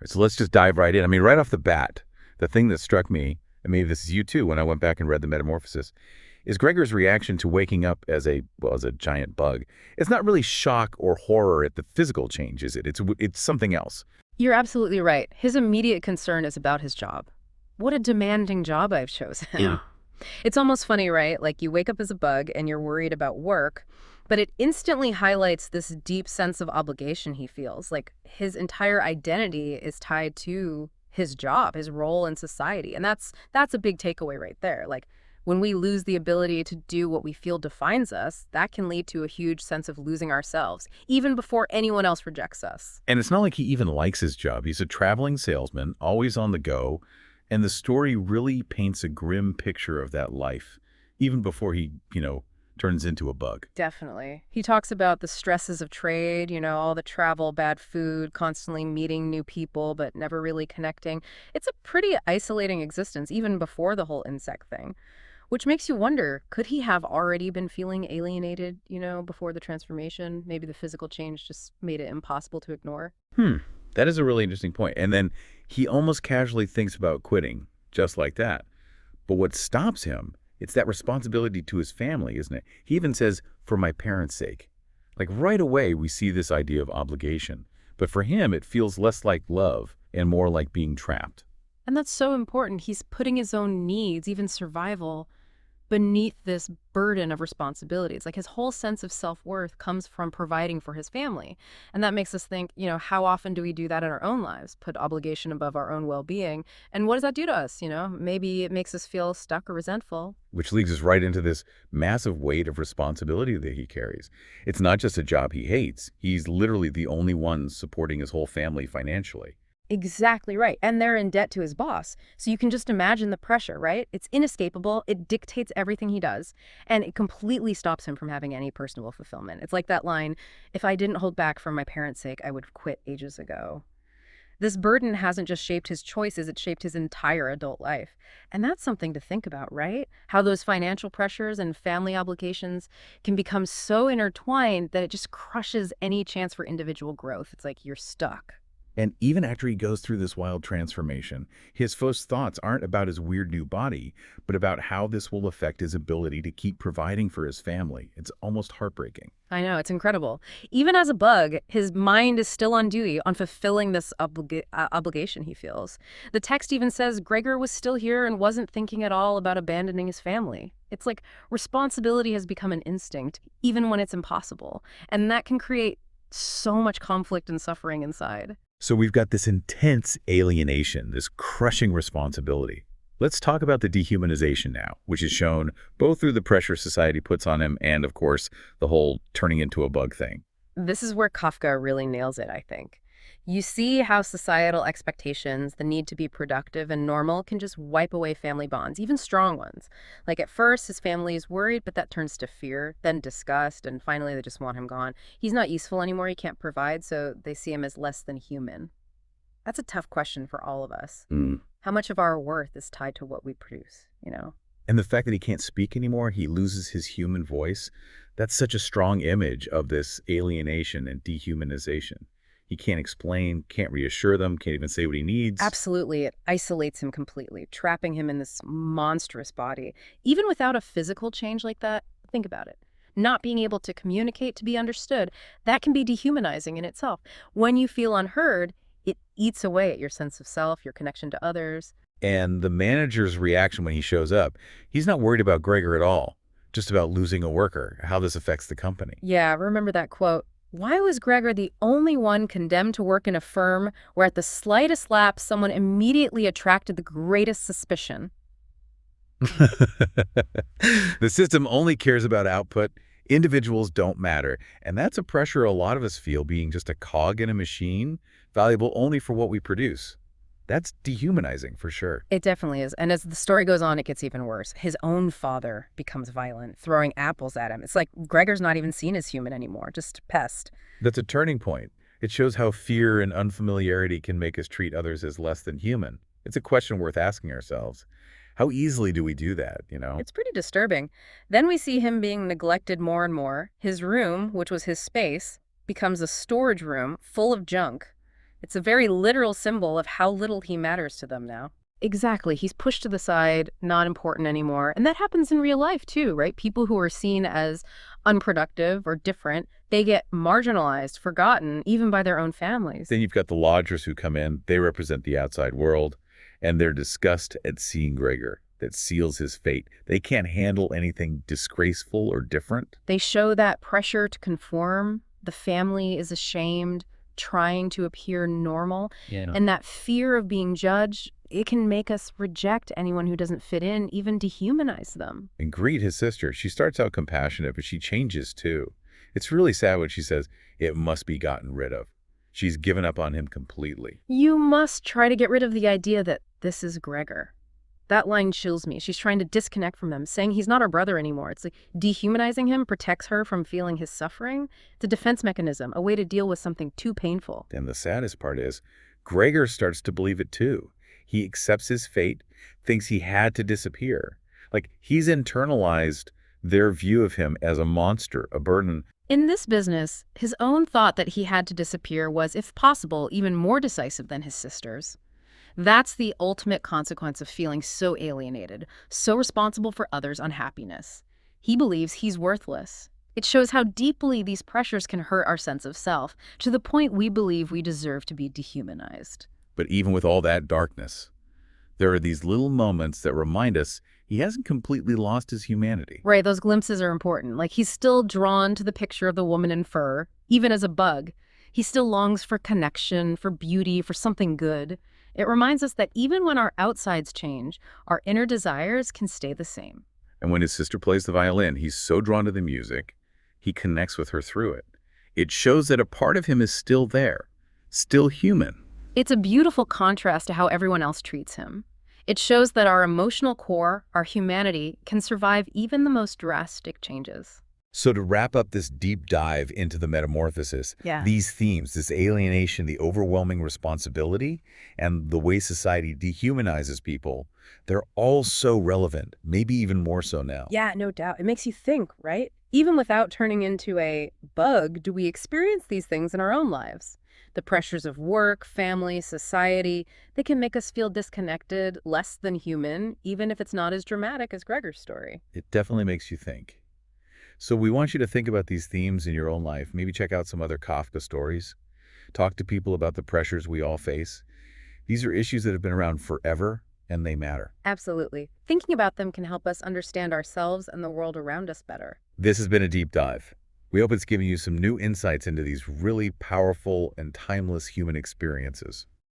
So let's just dive right in. I mean, right off the bat, the thing that struck me, and maybe this is you too, when I went back and read the Metamorphosis, is Gregor's reaction to waking up as a giant bug. It's not really shock or horror at the physical change, is it? It's something else. You're absolutely right. His immediate concern is about his job. What a demanding job I've chosen. Yeah. It's almost funny, right? Like you wake up as a bug and you're worried about work, but it instantly highlights this deep sense of obligation he feels. Like his entire identity is tied to his job, his role in society. And that's a big takeaway right there. Like when we lose the ability to do what we feel defines us, that can lead to a huge sense of losing ourselves, even before anyone else rejects us. And it's not like he even likes his job. He's a traveling salesman, always on the go, and the story really paints a grim picture of that life, even before he, turns into a bug. Definitely. He talks about the stresses of trade, all the travel, bad food, constantly meeting new people, but never really connecting. It's a pretty isolating existence, even before the whole insect thing. Which makes you wonder, could he have already been feeling alienated, before the transformation? Maybe the physical change just made it impossible to ignore? That is a really interesting point. And then he almost casually thinks about quitting, just like that. But what stops him, it's that responsibility to his family, isn't it? He even says, for my parents' sake. Like right away, we see this idea of obligation. But for him, it feels less like love and more like being trapped. And that's so important. He's putting his own needs, even survival, beneath this burden of responsibilities. Like his whole sense of self-worth comes from providing for his family. And that makes us think, how often do we do that in our own lives? Put obligation above our own well-being. And what does that do to us? Maybe it makes us feel stuck or resentful. Which leads us right into this massive weight of responsibility that he carries. It's not just a job he hates. He's literally the only one supporting his whole family financially. Exactly right. And they're in debt to his boss. So you can just imagine the pressure, right? It's inescapable. It dictates everything he does. And it completely stops him from having any personal fulfillment. It's like that line, if I didn't hold back for my parents' sake, I would have quit ages ago. This burden hasn't just shaped his choices, it shaped his entire adult life. And that's something to think about, right? How those financial pressures and family obligations can become so intertwined that it just crushes any chance for individual growth. It's like you're stuck. And even after he goes through this wild transformation, his first thoughts aren't about his weird new body, but about how this will affect his ability to keep providing for his family. It's almost heartbreaking. I know, it's incredible. Even as a bug, his mind is still on duty, on fulfilling this obligation he feels. The text even says Gregor was still here and wasn't thinking at all about abandoning his family. It's like responsibility has become an instinct, even when it's impossible. And that can create so much conflict and suffering inside. So we've got this intense alienation, this crushing responsibility. Let's talk about the dehumanization now, which is shown both through the pressure society puts on him and, of course, the whole turning into a bug thing. This is where Kafka really nails it, I think. You see how societal expectations, the need to be productive and normal, can just wipe away family bonds, even strong ones. Like at first, his family is worried, but that turns to fear, then disgust, and finally they just want him gone. He's not useful anymore, he can't provide, so they see him as less than human. That's a tough question for all of us. How much of our worth is tied to what we produce? And the fact that he can't speak anymore, he loses his human voice, that's such a strong image of this alienation and dehumanization. He can't explain, can't reassure them, can't even say what he needs. Absolutely. It isolates him completely, trapping him in this monstrous body. Even without a physical change like that, think about it. Not being able to communicate, to be understood, that can be dehumanizing in itself. When you feel unheard, it eats away at your sense of self, your connection to others. And the manager's reaction when he shows up, he's not worried about Gregor at all, just about losing a worker, how this affects the company. Yeah, remember that quote. Why was Gregor the only one condemned to work in a firm where at the slightest lapse someone immediately attracted the greatest suspicion? The system only cares about output. Individuals don't matter. And that's a pressure a lot of us feel, being just a cog in a machine, valuable only for what we produce. That's dehumanizing for sure. It definitely is. And as the story goes on, it gets even worse. His own father becomes violent, throwing apples at him. It's like Gregor's not even seen as human anymore, just a pest. That's a turning point. It shows how fear and unfamiliarity can make us treat others as less than human. It's a question worth asking ourselves. How easily do we do that, It's pretty disturbing. Then we see him being neglected more and more. His room, which was his space, becomes a storage room full of junk. It's a very literal symbol of how little he matters to them now. Exactly. He's pushed to the side, not important anymore. And that happens in real life too, right? People who are seen as unproductive or different, they get marginalized, forgotten, even by their own families. Then you've got the lodgers who come in. They represent the outside world, and their disgust at seeing Gregor that seals his fate. They can't handle anything disgraceful or different. They show that pressure to conform. The family is ashamed, trying to appear normal. Yeah. And that fear of being judged, it can make us reject anyone who doesn't fit in, even dehumanize them. And Greet, his sister, she starts out compassionate, but she changes too. It's really sad when she says, it must be gotten rid of. She's given up on him completely. You must try to get rid of the idea that this is Gregor. That line chills me. She's trying to disconnect from him, saying he's not her brother anymore. It's like dehumanizing him protects her from feeling his suffering. It's a defense mechanism, a way to deal with something too painful. And the saddest part is, Gregor starts to believe it too. He accepts his fate, thinks he had to disappear. Like, he's internalized their view of him as a monster, a burden. In this business, his own thought that he had to disappear was, if possible, even more decisive than his sister's. That's the ultimate consequence of feeling so alienated, so responsible for others' unhappiness. He believes he's worthless. It shows how deeply these pressures can hurt our sense of self, to the point we believe we deserve to be dehumanized. But even with all that darkness, there are these little moments that remind us he hasn't completely lost his humanity. Right, those glimpses are important. Like, he's still drawn to the picture of the woman in fur, even as a bug. He still longs for connection, for beauty, for something good. It reminds us that even when our outsides change, our inner desires can stay the same. And when his sister plays the violin, he's so drawn to the music, he connects with her through it. It shows that a part of him is still there, still human. It's a beautiful contrast to how everyone else treats him. It shows that our emotional core, our humanity, can survive even the most drastic changes. So to wrap up this deep dive into the Metamorphosis, Yeah. these themes, this alienation, the overwhelming responsibility, and the way society dehumanizes people, they're all so relevant, maybe even more so now. Yeah, no doubt. It makes you think, right? Even without turning into a bug, do we experience these things in our own lives? The pressures of work, family, society, they can make us feel disconnected, less than human, even if it's not as dramatic as Gregor's story. It definitely makes you think. So we want you to think about these themes in your own life. Maybe check out some other Kafka stories. Talk to people about the pressures we all face. These are issues that have been around forever, and they matter. Absolutely. Thinking about them can help us understand ourselves and the world around us better. This has been a deep dive. We hope it's given you some new insights into these really powerful and timeless human experiences.